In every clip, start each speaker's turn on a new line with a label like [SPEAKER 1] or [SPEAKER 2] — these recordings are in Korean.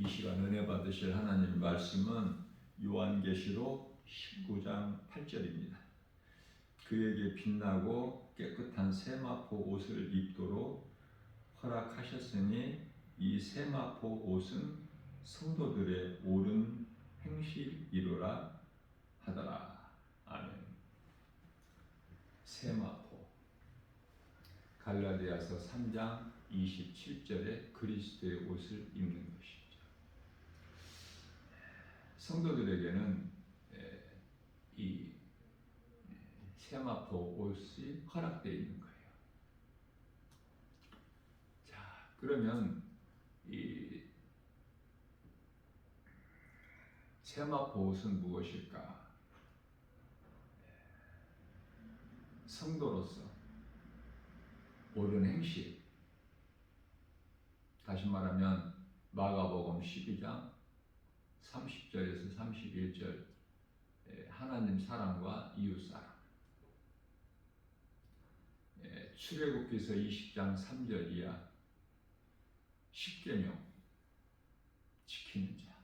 [SPEAKER 1] 이 시간 은혜 받으실 하나님 말씀은 요한계시록 19장 8절입니다. 그에게 빛나고 깨끗한 세마포 옷을 입도록 허락하셨으니 이 세마포 옷은 성도들의 옳은 행실이로라 하더라. 아멘. 세마포, 갈라디아서 3장 27절에 그리스도의 옷을 입는 것이죠. 성도들에게는 이 세마포 옷이 허락되어 있는 거예요. 자, 그러면 이 세마포 옷은 무엇일까? 성도로서 옳은 행실, 다시 말하면 마가복음 12장 30절에서 31절 하나님 사랑과 이웃사랑, 출애굽기서 20장 3절 이하 십계명 지키는 자,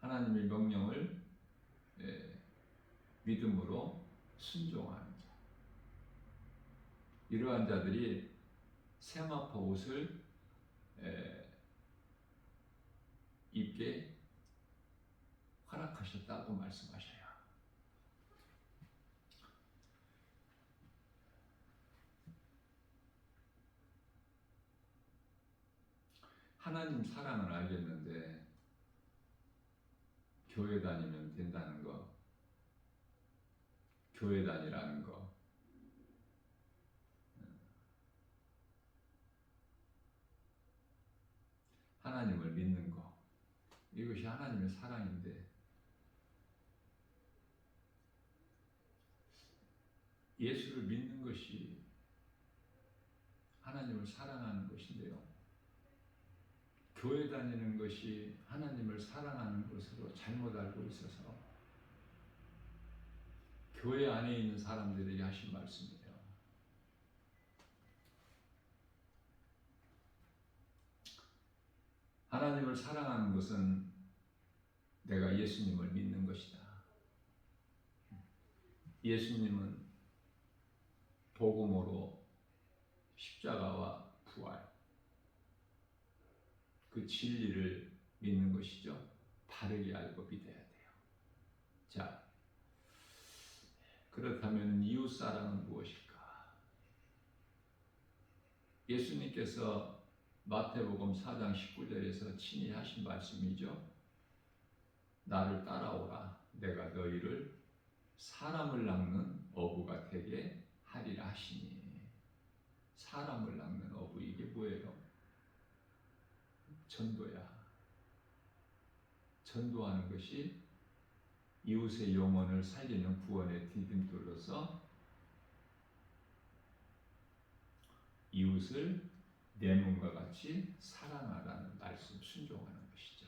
[SPEAKER 1] 하나님의 명령을 믿음으로 순종하는 자, 이러한 자들이 세마포 옷을 입게 허락하셨다고 말씀하셔요. 하나님 사랑은 알겠는데 교회 다니면 된다는 거, 교회 다니라는 거, 하나님을 믿는 거, 이것이 하나님의 사랑인데 예수를 믿는 것이 하나님을 사랑하는 것인데요, 교회 다니는 것이 하나님을 사랑하는 것으로 잘못 알고 있어서 교회 안에 있는 사람들에게 하신 말씀이에요. 하나님을 사랑하는 것은 내가 예수님을 믿는 것이다. 예수님은 복음으로 십자가와 부활, 그 진리를 믿는 것이죠. 바르게 알고 믿어야 돼요. 자, 그렇다면 이웃사랑은 무엇일까? 예수님께서 마태복음 4장 19절에서 친히 하신 말씀이죠. 나를 따라오라. 내가 너희를 사람을 낚는 어부가 되게 하리라 하시니. 사람을 낚는 어부, 이게 뭐예요? 전도야. 전도하는 것이 이웃의 영혼을 살리는 구원의 디딤돌로서 이웃을 내 몸과 같이 사랑하라는 말씀, 순종하는 것이죠.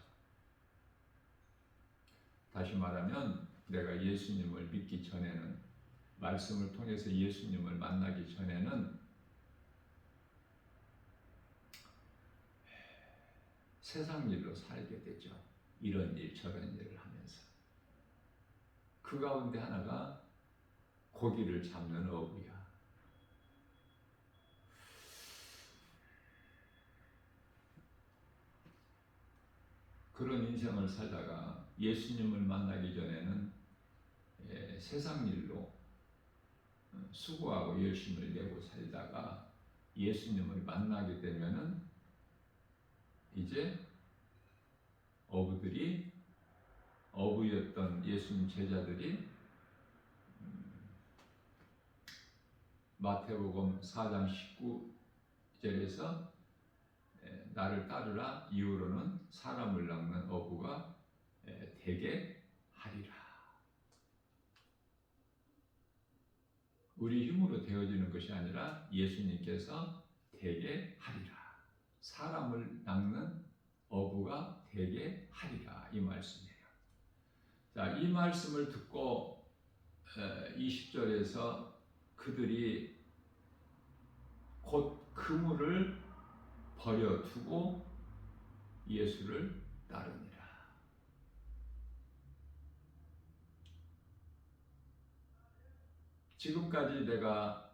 [SPEAKER 1] 다시 말하면 내가 예수님을 믿기 전에는, 말씀을 통해서 예수님을 만나기 전에는 세상 일로 살게 되죠. 이런 일 저런 일을 하면서. 그 가운데 하나가 고기를 잡는 어부야. 그런 인생을 살다가 예수님을 만나기 전에는 세상 일로 수고하고 열심을 내고 살다가 예수님을 만나게 되면은 이제 어부였던 예수님 제자들이 마태복음 4장 19절에서 나를 따르라, 이후로는 사람을 낚는 어부가 되게 하리라. 우리 힘으로 되어지는 것이 아니라 예수님께서 되게 하리라. 사람을 낚는 어부가 되게 하리라, 이 말씀이에요. 자, 이 말씀을 듣고 20절에서 그들이 곧 그물을 버려두고 예수를 따르니라. 지금까지 내가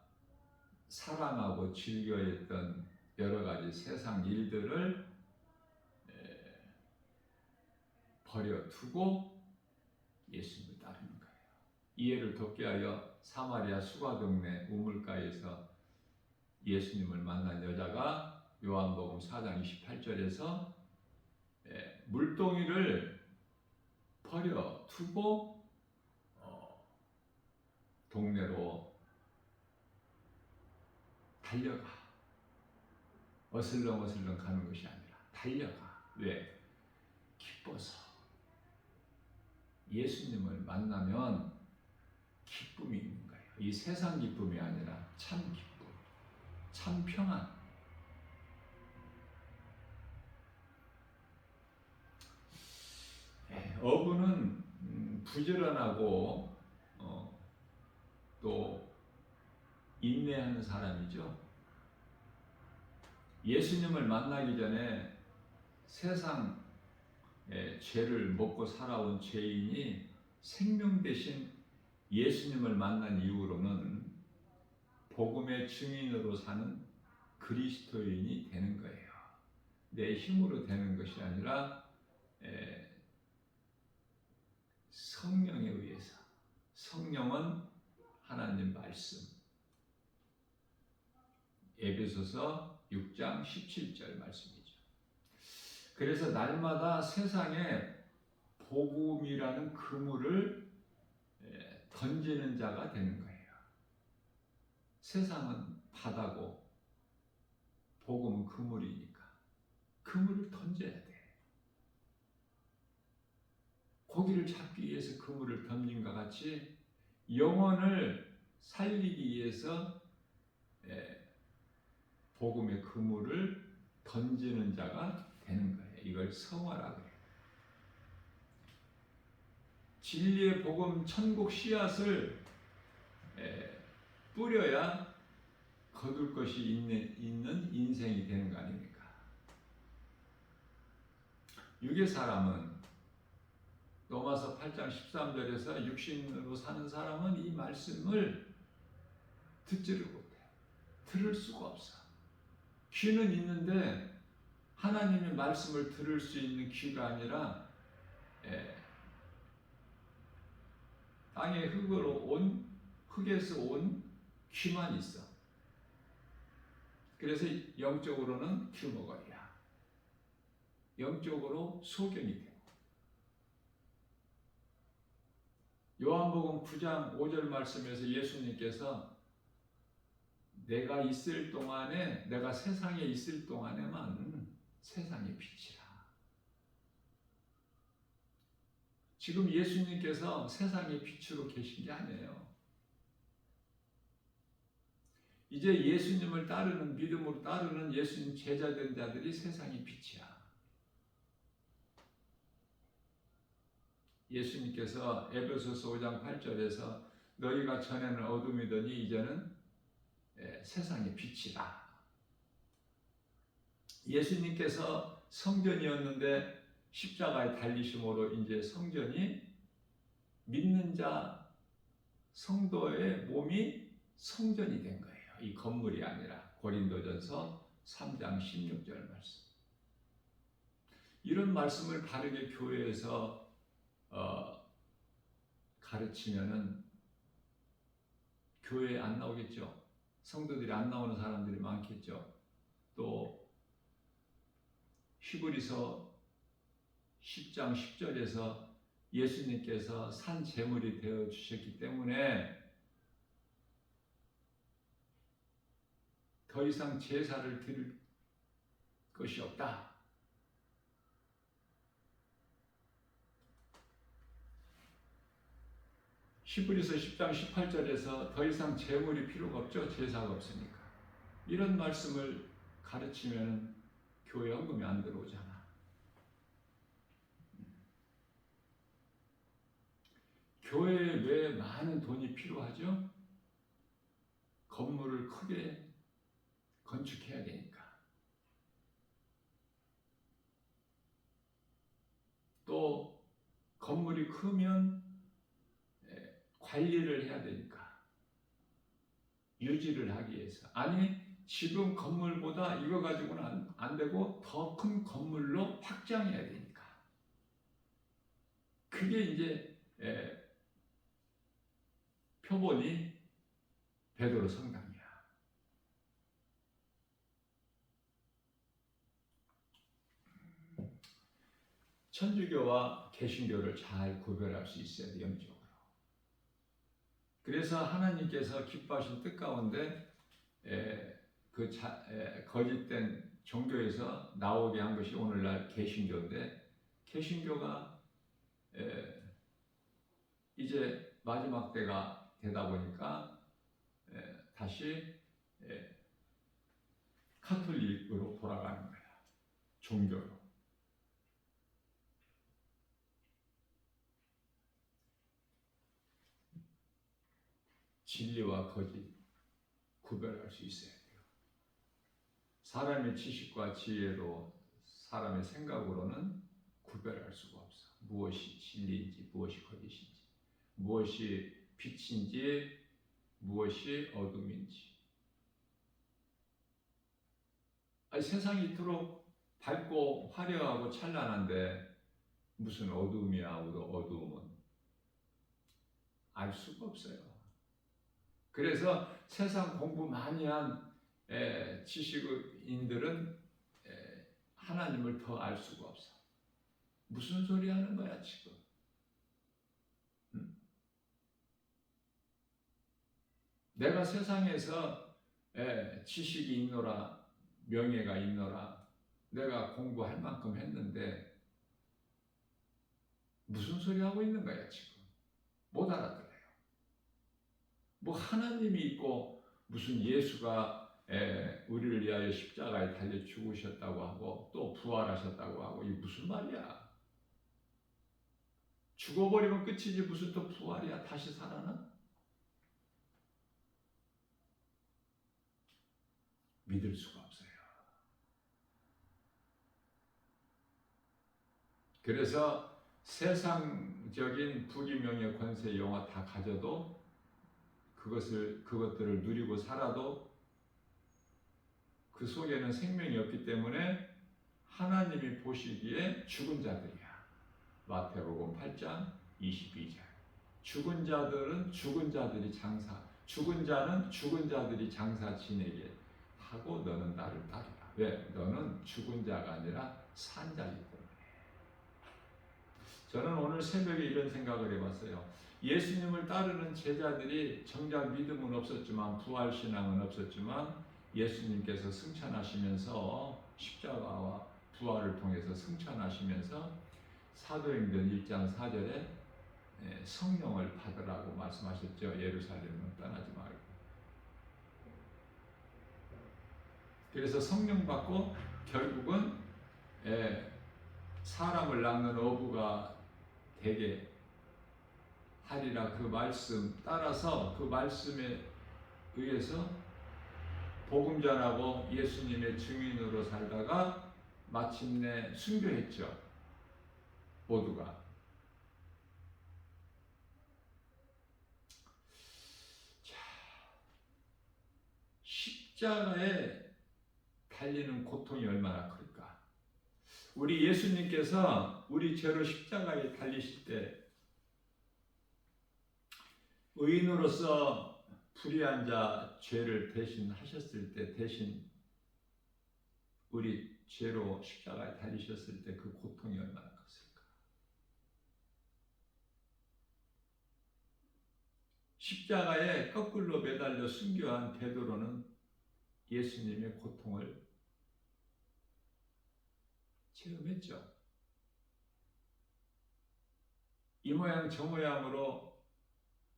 [SPEAKER 1] 사랑하고 즐겨했던 여러 가지 세상 일들을 버려두고 예수님을 따르는 거예요. 이해를 돕게 하여 사마리아 수가동네 우물가에서 예수님을 만난 여자가 요한복음 4장 28절에서 물동이를 버려두고 동네로 달려가. 어슬렁어슬렁 가는 것이 아니라 달려가. 왜? 기뻐서. 예수님을 만나면 기쁨이 있는 거예요. 이 세상 기쁨이 아니라 참 기쁨, 참 평안. 어부는 부지런하고 또 인내하는 사람이죠. 예수님을 만나기 전에 세상 죄를 먹고 살아온 죄인이 생명 대신 예수님을 만난 이후로는 복음의 증인으로 사는 그리스도인이 되는 거예요. 내 힘으로 되는 것이 아니라 성령에 의해서. 성령은 하나님 말씀. 에베소서 6장 17절 말씀이죠. 그래서 날마다 세상에 복음이라는 그물을 던지는 자가 되는 거예요. 세상은 바다고 복음은 그물이니까 그물을 던져야 돼. 고기를 잡기 위해서 그물을 던진 것 같이 영혼을 살리기 위해서 복음의 그물을 던지는 자가 되는 거예요. 이걸 성화라고 해요. 진리의 복음 천국 씨앗을 뿌려야 거둘 것이 있는 인생이 되는 거 아닙니까? 육의 사람은 로마서 8장 13절에서 육신으로 사는 사람은 이 말씀을 듣지를 못해요. 들을 수가 없어. 귀는 있는데 하나님의 말씀을 들을 수 있는 귀가 아니라 땅의 흙에서 온 귀만 있어. 그래서 영적으로는 규모거리야. 영적으로 소견이 되고. 요한복음 9장 5절 말씀에서 예수님께서 내가 있을 동안에, 내가 세상에 있을 동안에만 세상의 빛이라. 지금 예수님께서 세상의 빛으로 계신 게 아니에요. 이제 예수님을 따르는, 믿음으로 따르는 예수님 제자된 자들이 세상의 빛이야. 예수님께서 에베소서 5장 8절에서 너희가 전에는 어둠이더니 이제는 세상의 빛이다. 예수님께서 성전이었는데 십자가에 달리심으로 이제 성전이 믿는 자 성도의 몸이 성전이 된 거예요. 이 건물이 아니라. 고린도전서 3장 16절 말씀. 이런 말씀을 바르게 교회에서 가르치면은 교회에 안 나오겠죠. 성도들이 안 나오는 사람들이 많겠죠. 또 히브리서 10장 10절에서 예수님께서 산 제물이 되어 주셨기 때문에 더 이상 제사를 드릴 것이 없다. 히브리서 10장 18절에서 더 이상 제물이 필요가 없죠. 제사가 없으니까. 이런 말씀을 가르치면 교회 헌금이 안 들어오잖아. 교회에 왜 많은 돈이 필요하죠? 건물을 크게 건축해야 되니까. 또 건물이 크면 관리를 해야 되니까, 유지를 하기 위해서. 아니, 지금 건물보다 이거 가지고는 안 되고 더 큰 건물로 확장해야 되니까. 그게 이제 표본이 베드로 성당이야. 천주교와 개신교를 잘 구별할 수 있어야 돼, 영적으로. 그래서 하나님께서 기뻐하신 뜻 가운데 거짓된 종교에서 나오게 한 것이 오늘날 개신교인데, 개신교가 이제 마지막 때가 되다 보니까 다시 카톨릭으로 돌아가는 거야. 종교로. 진리와 거짓 구별할 수 있어야 돼요. 사람의 지식과 지혜로, 사람의 생각으로는 구별할 수가 없어. 무엇이 진리인지, 무엇이 거짓인지, 무엇이 빛인지, 무엇이 어둠인지. 아니, 세상이 이토록 밝고 화려하고 찬란한데 무슨 어둠이야, 어둠은. 알 수가 없어요. 그래서 세상 공부 많이 한 지식인들은 하나님을 더 알 수가 없어. 무슨 소리 하는 거야 지금? 응? 내가 세상에서 지식이 있노라, 명예가 있노라, 내가 공부할 만큼 했는데 무슨 소리 하고 있는 거야 지금? 못 알아들어요. 뭐 하나님이 있고 무슨 예수가 우리를 위하여 십자가에 달려 죽으셨다고 하고 또 부활하셨다고 하고, 이게 무슨 말이야? 죽어버리면 끝이지 무슨 또 부활이야? 다시 살아나? 믿을 수가 없어요. 그래서 세상적인 부귀명예 권세 영화 다 가져도 그것들을 누리고 살아도 그 속에는 생명이 없기 때문에 하나님이 보시기에 죽은 자들이야. 마태복음 8장 22절. 죽은 자들은 죽은 자들이 장사, 죽은 자는 죽은 자들이 장사 지내게 하고 너는 나를 따르라. 왜? 너는 죽은 자가 아니라 산 자이기 때문에. 저는 오늘 새벽에 이런 생각을 해봤어요. 예수님을 따르는 제자들이 정작 믿음은 없었지만, 부활신앙은 없었지만, 예수님께서 승천하시면서 십자가와 부활을 통해서 승천하시면서 사도행전 1장 4절에 성령을 받으라고 말씀하셨죠. 예루살렘을 떠나지 말고. 그래서 성령 받고 결국은 사람을 낳는 어부가 되게 하리라, 그 말씀 따라서 그 말씀에 의해서 복음 전하고 예수님의 증인으로 살다가 마침내 순교했죠. 모두가. 자, 십자가에 달리는 고통이 얼마나 클까? 우리 예수님께서 우리 죄로 십자가에 달리실 때 의인으로서 불의한 자 죄를 대신하셨을 때, 대신 우리 죄로 십자가에 달리셨을 때 그 고통이 얼마나 컸을까? 십자가에 거꾸로 매달려 순교한 베드로는 예수님의 고통을 체험했죠. 이 모양 저 모양으로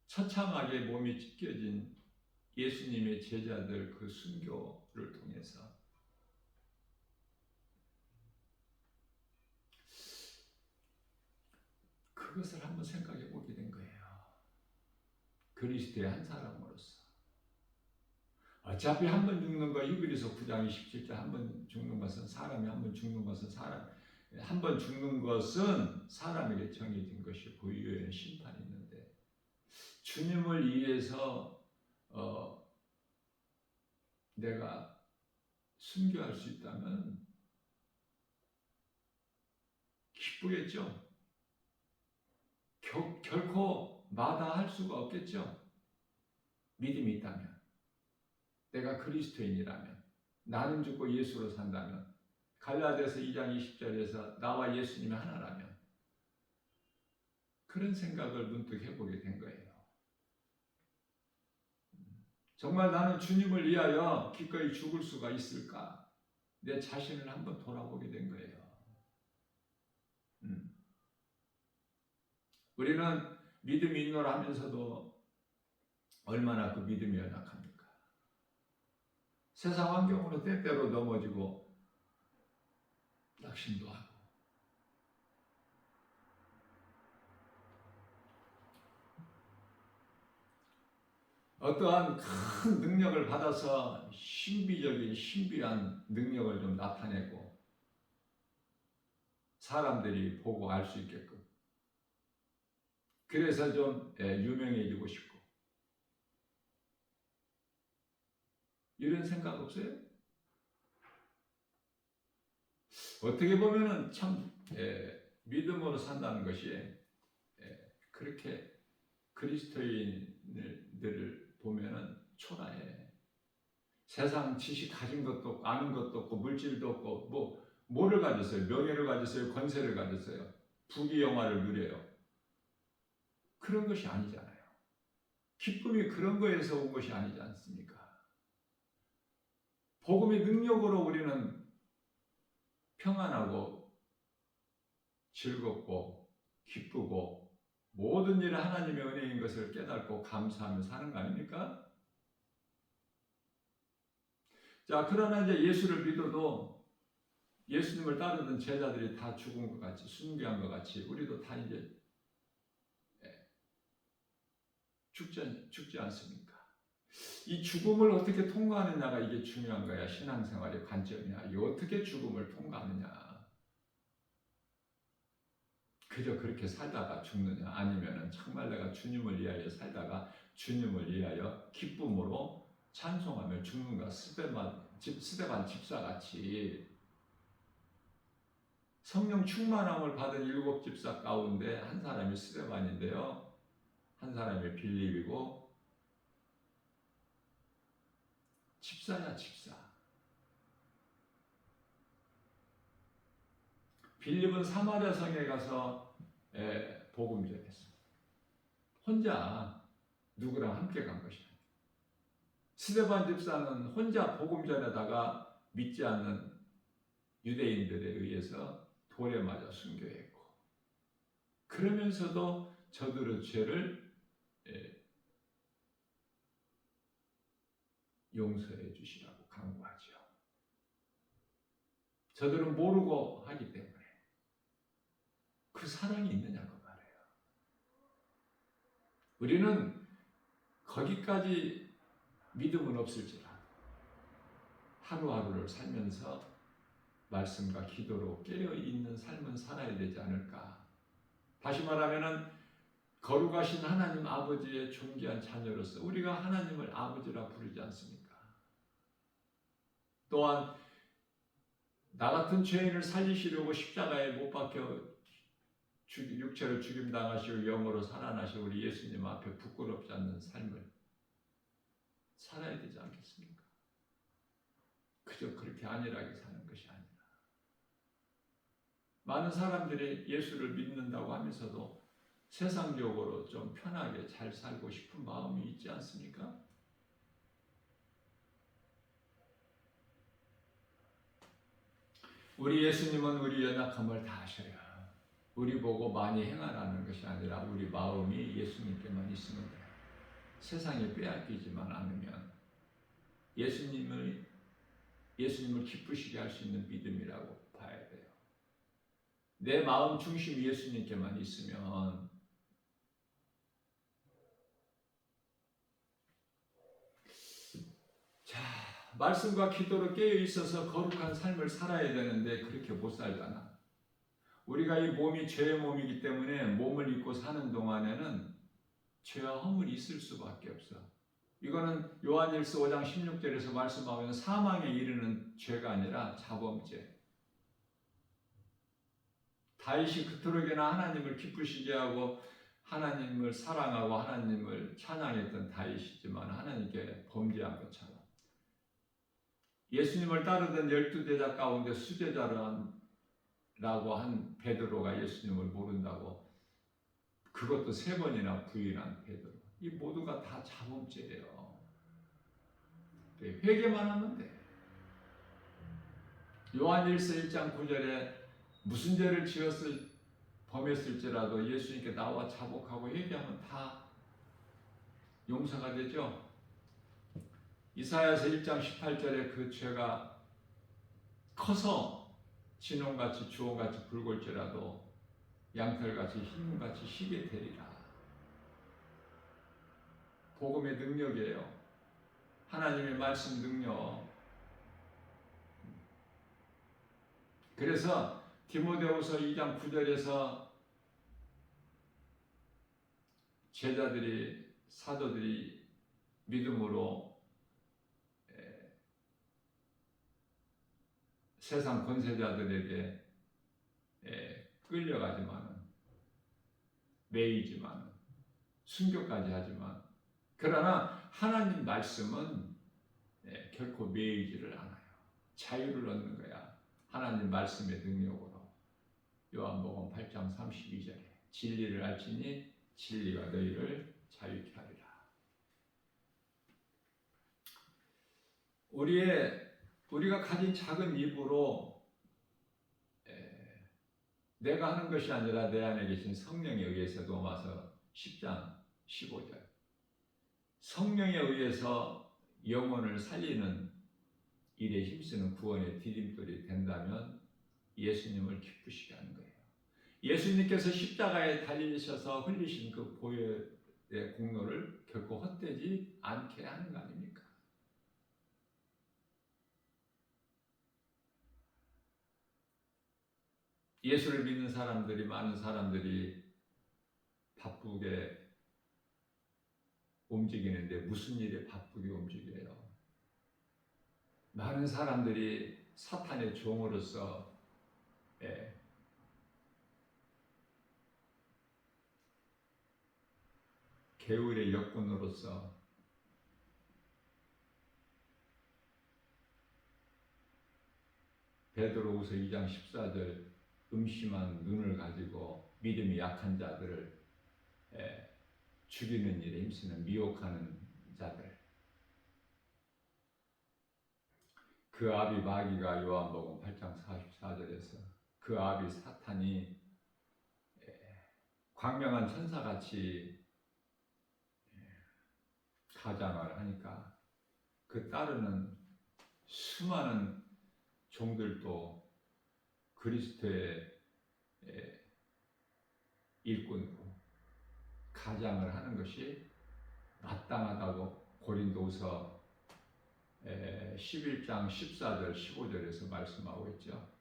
[SPEAKER 1] 처참하게 몸이 찢겨진 예수님의 제자들 그 순교를 통해서 그것을 한번 생각해 보게 된 거예요. 그리스도의 한 사람으로서. 어차피 한 번 죽는 거, 히브리서 9장 27절 한 번 죽는 것은, 사람이 한 번 죽는 것은 사람 한 번 죽는 것은 사람에게 정해진 것이 부유의 심판이 있는데 주님을 위해서 내가 순교할 수 있다면 기쁘겠죠. 결코 마다할 수가 없겠죠. 믿음이 있다면, 내가 그리스도인이라면, 나는 죽고 예수로 산다면, 갈라디아서 2장 20절에서 나와 예수님이 하나라면, 그런 생각을 문득 해보게 된 거예요. 정말 나는 주님을 위하여 기꺼이 죽을 수가 있을까? 내 자신을 한번 돌아보게 된 거예요. 우리는 믿음이 있노라 하면서도 얼마나 그 믿음이 연약합니까? 세상 환경으로 때때로 넘어지고 낙심도 하고 어떠한 큰 능력을 받아서 신비적인 신비한 능력을 좀 나타내고 사람들이 보고 알 수 있게끔 그래서 좀 유명해지고 싶고 이런 생각 없어요? 어떻게 보면은 참 믿음으로 산다는 것이 그렇게 그리스도인들을 보면은 초라해. 세상 지식 가진 것도 없고 아는 것도 없고 물질도 없고 뭐를 가졌어요? 명예를 가졌어요? 권세를 가졌어요? 부귀영화를 누려요? 그런 것이 아니잖아요. 기쁨이 그런 거에서 온 것이 아니지 않습니까? 복음의 능력으로 우리는 평안하고 즐겁고 기쁘고 모든 일이 하나님의 은혜인 것을 깨닫고 감사하며 사는 거 아닙니까? 자, 그러나 이제 예수를 믿어도 예수님을 따르던 제자들이 다 죽은 것 같이 순교한 것 같이 우리도 다 이제 죽지 않습니까? 이 죽음을 어떻게 통과하느냐가 이게 중요한 거야. 신앙생활의 관점이야. 이 어떻게 죽음을 통과하느냐. 그저 그렇게 살다가 죽느냐 아니면은 정말 내가 주님을 위하여 살다가 주님을 위하여 기쁨으로 찬송하며 죽는가. 스데반 집사같이 성령 충만함을 받은 7 집사 가운데 한 사람이 스데반인데요. 한 사람이 빌립이고 집사야 집사. 빌립은 사마리아 성에 가서 복음 전했어. 혼자 누구랑 함께 간 것이 아니에요. 스데반 집사는 혼자 복음 전에다가 믿지 않는 유대인들에 의해서 돌에 맞아 순교했고 그러면서도 저들의 죄를 용서해 주시라고 간구하죠. 저들은 모르고 하기 때문에 그 사랑이 있느냐고 말해요. 우리는 거기까지 믿음은 없을지라도 하루하루를 살면서 말씀과 기도로 깨어있는 삶은 살아야 되지 않을까. 다시 말하면 거룩하신 하나님 아버지의 존귀한 자녀로서 우리가 하나님을 아버지라 부르지 않습니까? 또한 나 같은 죄인을 살리시려고 십자가에 못 박혀 육체를 죽임당하시고 영으로 살아나시고 우리 예수님 앞에 부끄럽지 않는 삶을 살아야 되지 않겠습니까? 그저 그렇게 안일하게 사는 것이 아니라 많은 사람들이 예수를 믿는다고 하면서도 세상적으로 좀 편하게 잘 살고 싶은 마음이 있지 않습니까? 우리 예수님은 우리 연약함을 다 아셔요. 우리 보고 많이 행하라는 것이 아니라 우리 마음이 예수님께만 있으면 돼요. 세상에 빼앗기지만 않으면 예수님을 기쁘시게 할 수 있는 믿음이라고 봐야 돼요. 내 마음 중심이 예수님께만 있으면 자, 말씀과 기도로 깨어 있어서 거룩한 삶을 살아야 되는데 그렇게 못 살잖아. 우리가 이 몸이 죄의 몸이기 때문에 몸을 입고 사는 동안에는 죄와 허물이 있을 수밖에 없어. 이거는 요한일서 5장 16절에서 말씀하고 있는 사망에 이르는 죄가 아니라 자범죄. 다윗이 그토록이나 하나님을 기쁘시게 하고 하나님을 사랑하고 하나님을 찬양했던 다윗이지만 하나님께 범죄한 것처럼 예수님을 따르던 12제자 가운데 수제자라고 한 베드로가 예수님을 모른다고 그것도 3번이나 부인한 베드로. 이 모두가 다 자범죄예요. 회개만 하면 돼. 요한일서 1장 9절에 무슨 죄를 범했을지라도 예수님께 나와 자복하고 회개하면 다 용서가 되죠. 이사야서 1장 18절에 그 죄가 커서 진홍같이 주홍같이 붉을지라도 양털같이 흰같이 희게 되리라. 복음의 능력이에요. 하나님의 말씀 능력. 그래서 디모데후서 2장 9절에서 제자들이 사도들이 믿음으로 세상 권세자들에게 끌려가지만은 매이지만은 순교까지 하지만 그러나 하나님 말씀은 결코 매이지를 않아요. 자유를 얻는 거야. 하나님 말씀의 능력으로. 요한복음 8장 32절에 진리를 알지니 진리가 너희를 자유케 하리라. 우리가 가진 작은 입으로 내가 하는 것이 아니라 내 안에 계신 성령에 의해서 로마서 10장 15절 성령에 의해서 영혼을 살리는 일에 힘쓰는 구원의 디딤돌이 된다면 예수님을 기쁘시게 하는 거예요. 예수님께서 십자가에 달리셔서 흘리신 그 보혈의 공로를 결코 헛되지 않게 하는 거 아닙니까? 예수를 믿는 사람들이 많은 사람들이 바쁘게 움직이는데 무슨 일에 바쁘게 움직여요? 많은 사람들이 사탄의 종으로서 게으르의 역군으로서 베드로후서 2장 14절 음심한 눈을 가지고 믿음이 약한 자들을 죽이는 일에 힘쓰는 미혹하는 자들. 그 아비 마귀가 요한복음 8장 44절에서 그 아비 사탄이 광명한 천사같이 가장을 하니까 그 따르는 수많은 종들도 그리스도의 일꾼으로 가장을 하는 것이 마땅하다고 고린도후서 11장 14절 15절에서 말씀하고 있죠.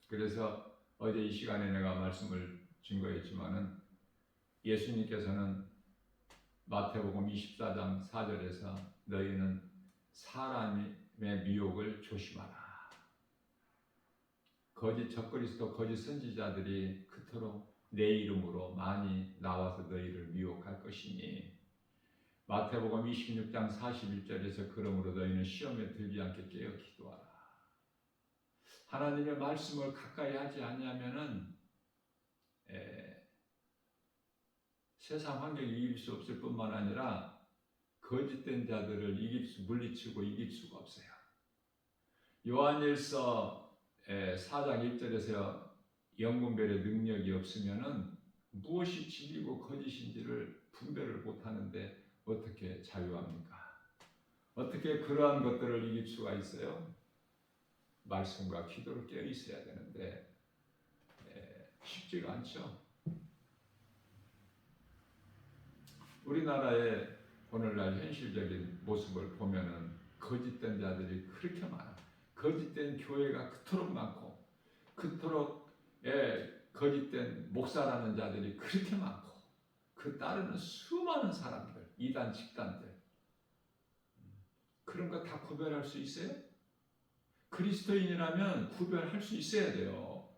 [SPEAKER 1] 그래서 어제 이 시간에 내가 말씀을 증거했지만은 예수님께서는 마태복음 24장 4절에서 너희는 사람의 미혹을 조심하라. 거짓 적그리스도 거짓 선지자들이 그토록 내 이름으로 많이 나와서 너희를 미혹할 것이니 마태복음 26장 41절에서 그러므로 너희는 시험에 들지 않게 깨어 기도하라. 하나님의 말씀을 가까이 하지 않으면은 세상 환경이 이길 수 없을 뿐만 아니라 거짓된 자들을 물리치고 이길 수가 없어요. 요한일서 4장 1절에서 영분별의 능력이 없으면은 무엇이 진리고 거짓인지를 분별을 못하는데 어떻게 자유합니까? 어떻게 그러한 것들을 이길 수가 있어요? 말씀과 기도를 깨어 있어야 되는데 쉽지가 않죠. 우리나라의 오늘날 현실적인 모습을 보면은 거짓된 자들이 그렇게 많아. 거짓된 교회가 그토록 많고 그토록 거짓된 목사라는 자들이 그렇게 많고 그 따르는 수많은 사람들, 이단 집단들, 그런 거 다 구별할 수 있어요? 그리스도인이라면 구별할 수 있어야 돼요.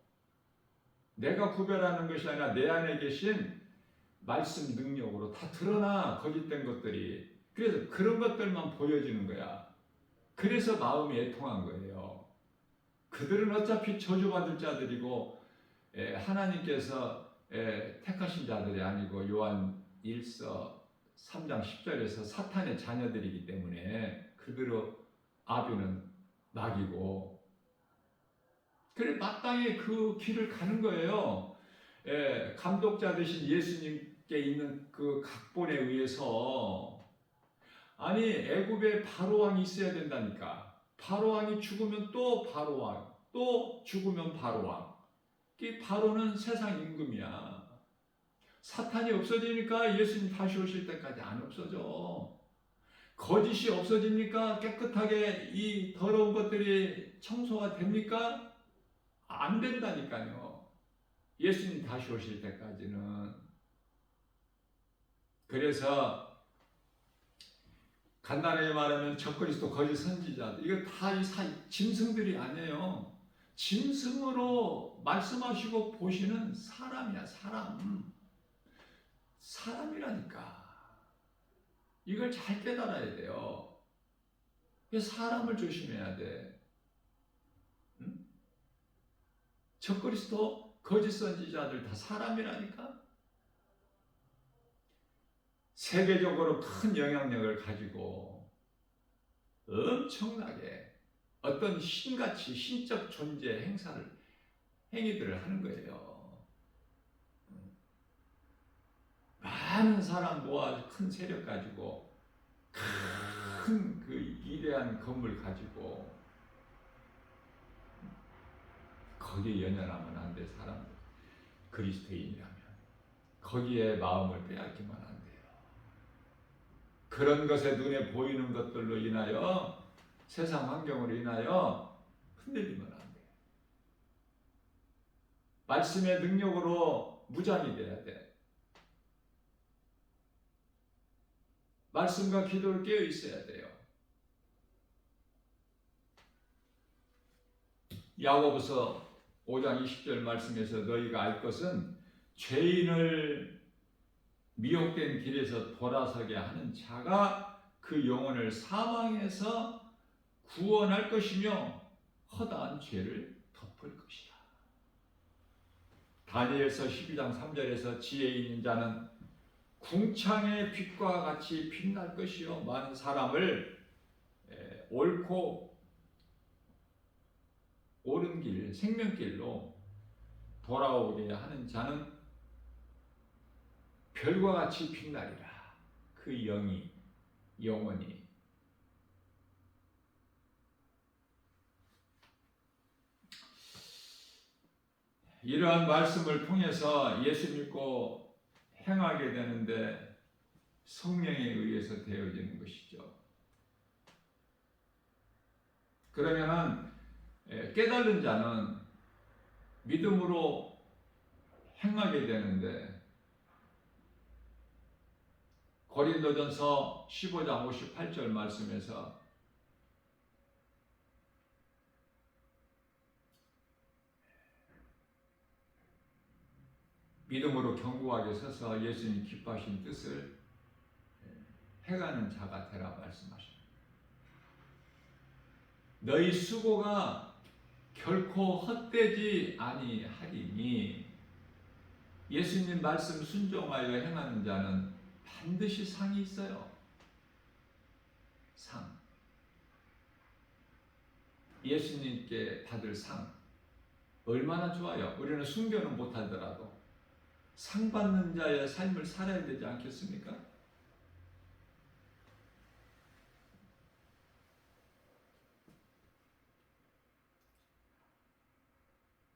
[SPEAKER 1] 내가 구별하는 것이 아니라 내 안에 계신 말씀 능력으로 다 드러나, 거짓된 것들이. 그래서 그런 것들만 보여지는 거야. 그래서 마음이 애통한 거예요. 그들은 어차피 저주받을 자들이고 하나님께서 택하신 자들이 아니고 요한 1서 3장 10절에서 사탄의 자녀들이기 때문에 그들의 아비는 낙이고, 그래 마땅히 그 길을 가는 거예요. 감독자 되신 예수님께 있는 그 각본에 의해서. 아니, 애굽에 바로왕이 있어야 된다니까. 바로왕이 죽으면 또 바로왕, 또 죽으면 바로왕. 이 바로는 세상 임금이야. 사탄이 없어지니까 예수님 다시 오실 때까지 안 없어져. 거짓이 없어집니까? 깨끗하게 이 더러운 것들이 청소가 됩니까? 안 된다니까요. 예수님 다시 오실 때까지는. 그래서 간단하게 말하면 적그리스도 거짓 선지자들, 이거 다 짐승들이 아니에요. 짐승으로 말씀하시고 보시는 사람이야, 사람. 사람이라니까. 이걸 잘 깨달아야 돼요. 사람을 조심해야 돼. 응? 적그리스도 거짓 선지자들 다 사람이라니까. 세계적으로 큰 영향력을 가지고 엄청나게 어떤 신같이 신적 존재 행위들을 하는 거예요. 많은 사람 모아 큰 세력 가지고 큰 그 위대한 건물 가지고 거기에 연연하면 안 돼. 사람들, 그리스도인이라면 거기에 마음을 빼앗기면 안 돼요. 그런 것에 눈에 보이는 것들로 인하여, 세상 환경으로 인하여 흔들리면 안 돼요. 말씀의 능력으로 무장이 돼야 돼. 말씀과 기도를 깨어 있어야 돼요. 야고보서 5장 20절 말씀에서 너희가 알 것은 죄인을 미혹된 길에서 돌아서게 하는 자가 그 영혼을 사망에서 구원할 것이며 허다한 죄를 덮을 것이라. 다니엘서 12장 3절에서 지혜 있는 자는 궁창의 빛과 같이 빛날 것이요, 많은 사람을 옳고 옳은 길, 생명길로 돌아오게 하는 자는 별과 같이 빛나리라. 그 영원히. 이러한 말씀을 통해서 예수 믿고 행하게 되는데 성령에 의해서 되어지는 것이죠. 그러면은 깨달은 자는 믿음으로 행하게 되는데, 고린도전서 15장 58절 말씀에서 믿음으로 견고하게 서서 예수님 기뻐하신 뜻을 행하는 자가 되라 말씀하십니다. 너희 수고가 결코 헛되지 아니하리니, 예수님 말씀 순종하여 행하는 자는 반드시 상이 있어요. 상. 예수님께 받을 상. 얼마나 좋아요. 우리는 순교는 못하더라도 상 받는 자의 삶을 살아야 되지 않겠습니까?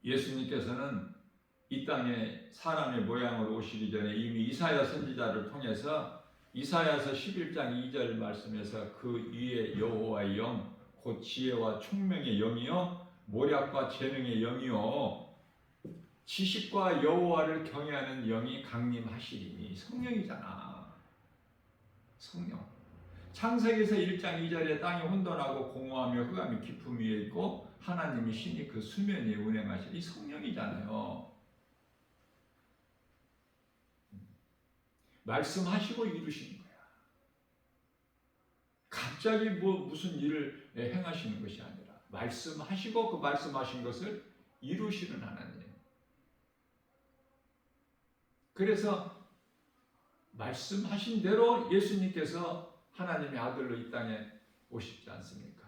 [SPEAKER 1] 예수님께서는 이 땅에 사람의 모양으로 오시기 전에 이미 이사야 선지자를 통해서 이사야서 11장 2절 말씀에서 그 위에 여호와의 영, 곧 지혜와 총명의 영이요 모략과 재능의 영이요 지식과 여호와를 경외하는 영이 강림하시리니. 성령이잖아. 성령. 창세기에서 1장 2절에 땅이 혼돈하고 공허하며 흑암이 깊음 위에 있고 하나님이 신이 그 수면 위에 운행하시니. 이 성령이잖아요. 말씀하시고 이루시는 거야. 갑자기 무슨 일을 행하시는 것이 아니라 말씀하시고 그 말씀하신 것을 이루시는 하나님. 그래서 말씀하신 대로 예수님께서 하나님의 아들로 이 땅에 오시지 않습니까?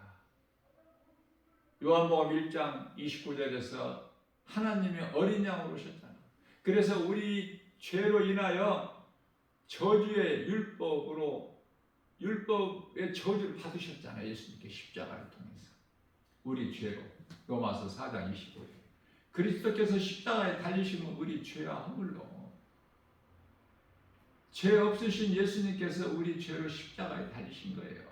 [SPEAKER 1] 요한복음 1장 29절에서 하나님의 어린 양으로 오셨잖아. 그래서 우리 죄로 인하여 저주의 율법의 저주를 받으셨잖아요. 예수님께 십자가를 통해서. 우리 죄로. 로마서 4장 25절. 그리스도께서 십자가에 달리시면 우리 죄와 허물로. 죄 없으신 예수님께서 우리 죄로 십자가에 달리신 거예요.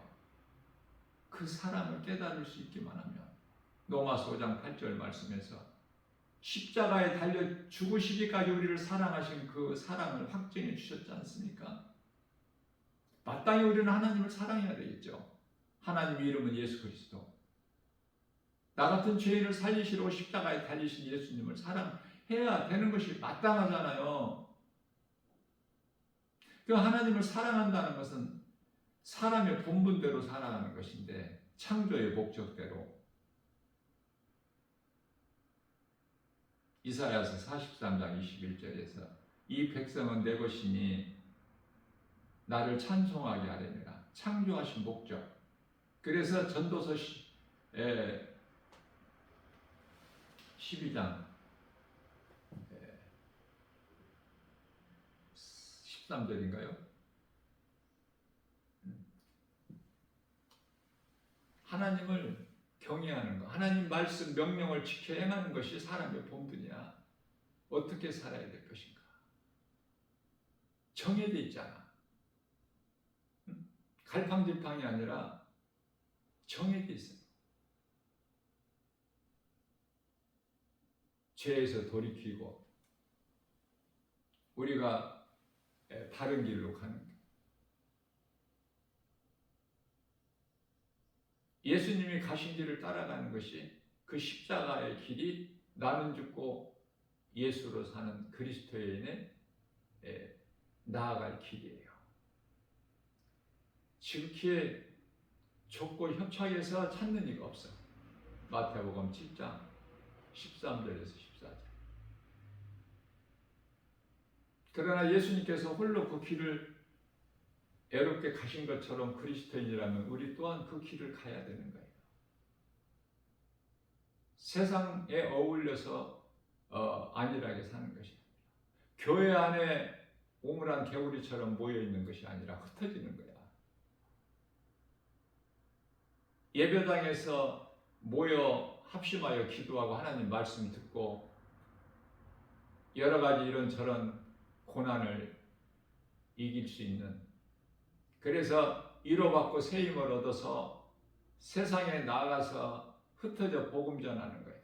[SPEAKER 1] 그 사랑을 깨달을 수 있기만 하면 로마서 5장 8절 말씀에서 십자가에 달려 죽으시기까지 우리를 사랑하신 그 사랑을 확증해 주셨지 않습니까? 마땅히 우리는 하나님을 사랑해야 되겠죠. 하나님의 이름은 예수 그리스도. 나 같은 죄인을 살리시려고 십자가에 달리신 예수님을 사랑해야 되는 것이 마땅하잖아요. 그 하나님을 사랑한다는 것은 사람의 본분대로 살아가는 것인데, 창조의 목적대로. 이사야서 43장 21절에서 이 백성은 내 것이니 나를 찬송하게 하려니라. 창조하신 목적. 그래서 전도서 12장 13절인가요? 하나님을 경외하는 것, 하나님 말씀 명령을 지켜 행하는 것이 사람의 본분이야. 어떻게 살아야 될 것인가? 정해져 있잖아. 갈팡질팡이 아니라 정해져 있어요. 죄에서 돌이키고 우리가 바른 길로 가는 것. 예수님이 가신 길을 따라가는 것이 그 십자가의 길이 나는 죽고 예수로 사는 그리스도인의 나아갈 길이에요. 지극히 좁고 협착해서 찾는 이가 없어. 마태복음 7장 13절에서 14절. 그러나 예수님께서 홀로 그 길을 애롭게 가신 것처럼 그리스도인이라면 우리 또한 그 길을 가야 되는 거예요. 세상에 어울려서 안일하게 사는 것이 아니라, 교회 안에 오물한 개구리처럼 모여있는 것이 아니라 흩어지는 거야. 예배당에서 모여 합심하여 기도하고 하나님 말씀 듣고 여러 가지 이런저런 고난을 이길 수 있는, 그래서 위로받고 새 힘을 얻어서 세상에 나가서 흩어져 복음 전하는 거야.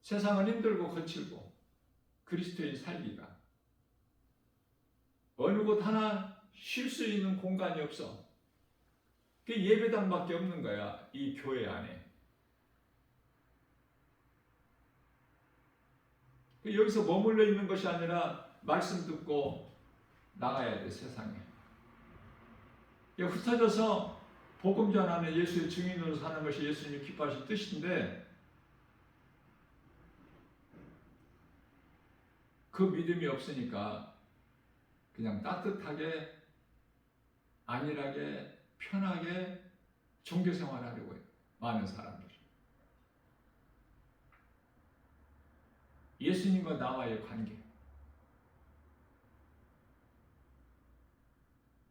[SPEAKER 1] 세상은 힘들고 거칠고 그리스도인 살기가 어느 곳 하나 쉴 수 있는 공간이 없어. 그게 예배당밖에 없는 거야, 이 교회 안에. 여기서 머물러 있는 것이 아니라 말씀 듣고 나가야 돼, 세상에. 흩어져서 복음 전하는 예수의 증인으로 사는 것이 예수님이 기뻐하신 뜻인데, 그 믿음이 없으니까 그냥 따뜻하게, 안일하게, 편하게 종교 생활하려고 해요, 많은 사람들이. 예수님과 나와의 관계.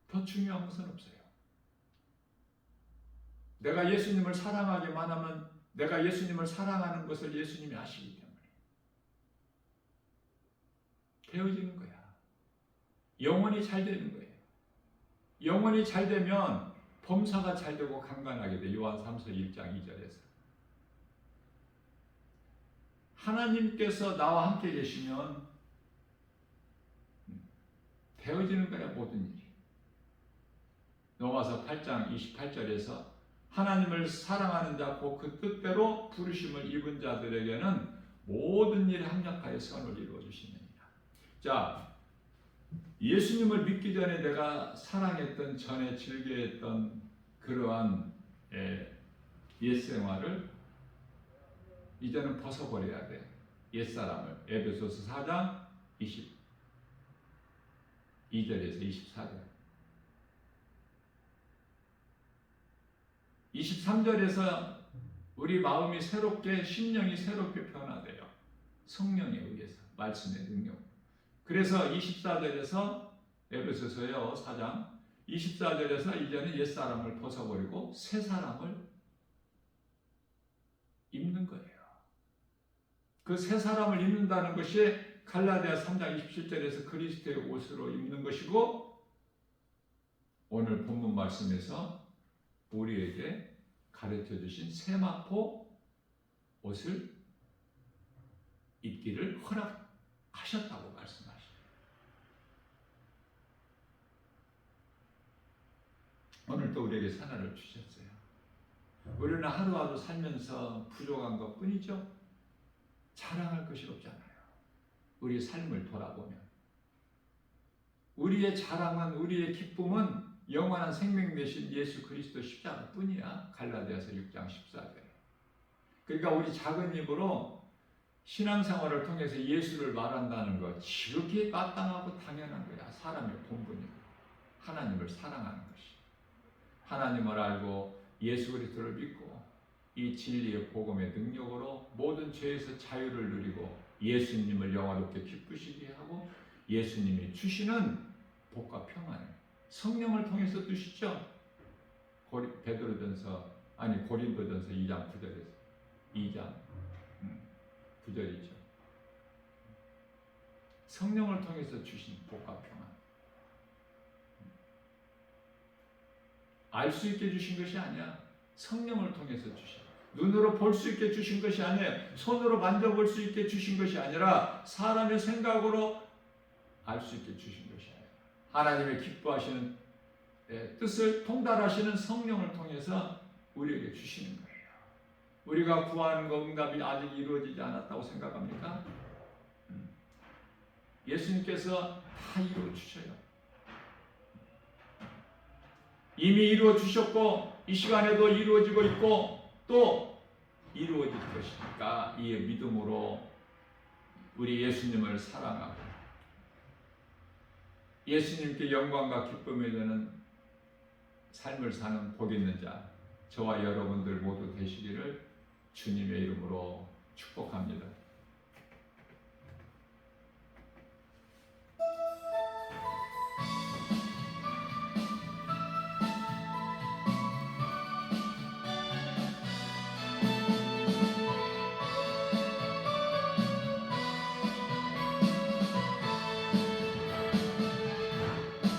[SPEAKER 1] 더 중요한 것은 없어요. 내가 예수님을 사랑하기만 하면 내가 예수님을 사랑하는 것을 예수님이 아시기 때문에 되어지는 거야. 영혼이 잘 되는 거예요. 영혼이 잘 되면 범사가 잘되고 강건하게 돼. 요한 3서 1장 2절에서. 하나님께서 나와 함께 계시면 되어지는 거야, 모든 일이. 로마서 8장 28절에서 하나님을 사랑하는 자 곧 그 뜻대로 부르심을 입은 자들에게는 모든 일에 합력하여 선을 이루어 주시느니라. 자, 예수님을 믿기 전에 내가 사랑했던, 전에 즐겨했던 그러한 옛생활을 이제는 벗어버려야 돼. 옛사람을. 에베소서 4장 22절에서 24절. 23절에서 우리 마음이 새롭게, 심령이 새롭게 변화돼요. 성령에 의해서, 말씀의 능력. 그래서 24절에서 에베소서요 4장 24절에서 이제는 옛사람을 벗어버리고 새 사람을 입는 거예요. 그 새 사람을 입는다는 것이 갈라디아 3장 27절에서 그리스도의 옷으로 입는 것이고, 오늘 본문 말씀에서 우리에게 가르쳐 주신 세마포 옷을 입기를 허락하셨다고 말씀하시죠. 오늘 또 우리에게 새날을 주셨어요. 우리는 하루하루 살면서 부족한 것 뿐이죠. 자랑할 것이 없잖아요. 우리의 삶을 돌아보면 우리의 자랑은, 우리의 기쁨은 영원한 생명 되신 예수 그리스도 십자가 뿐이야. 갈라디아서 6장 14절. 그러니까 우리 작은 입으로 신앙생활을 통해서 예수를 말한다는 것 지극히 마땅하고 당연한 거야. 사람의 본분이고 하나님을 사랑하는 것이. 하나님을 알고 예수 그리스도를 믿고 이 진리의 복음의 능력으로 모든 죄에서 자유를 누리고 예수님을 영화롭게 기쁘시게 하고 예수님이 주시는 복과 평안을 성령을 통해서 주시죠. 고린도전서 2장 9절에서 2장 9절이죠. 성령을 통해서 주신 복과 평안. 알 수 있게 주신 것이 아니야. 성령을 통해서 주신. 눈으로 볼 수 있게 주신 것이 아니에요. 손으로 만져볼 수 있게 주신 것이 아니라 사람의 생각으로 알 수 있게 주신 것이 아니에요. 하나님의 기뻐하시는 뜻을 통달하시는 성령을 통해서 우리에게 주시는 거예요. 우리가 구하는 거 응답이 아직 이루어지지 않았다고 생각합니까? 예수님께서 다 이루어 주셔요. 이미 이루어 주셨고 이 시간에도 이루어지고 있고 또 이루어질 것이니까 이 믿음으로 우리 예수님을 사랑하고 예수님께 영광과 기쁨이 되는 삶을 사는 복 있는 자, 저와 여러분들 모두 되시기를 주님의 이름으로 축복합니다.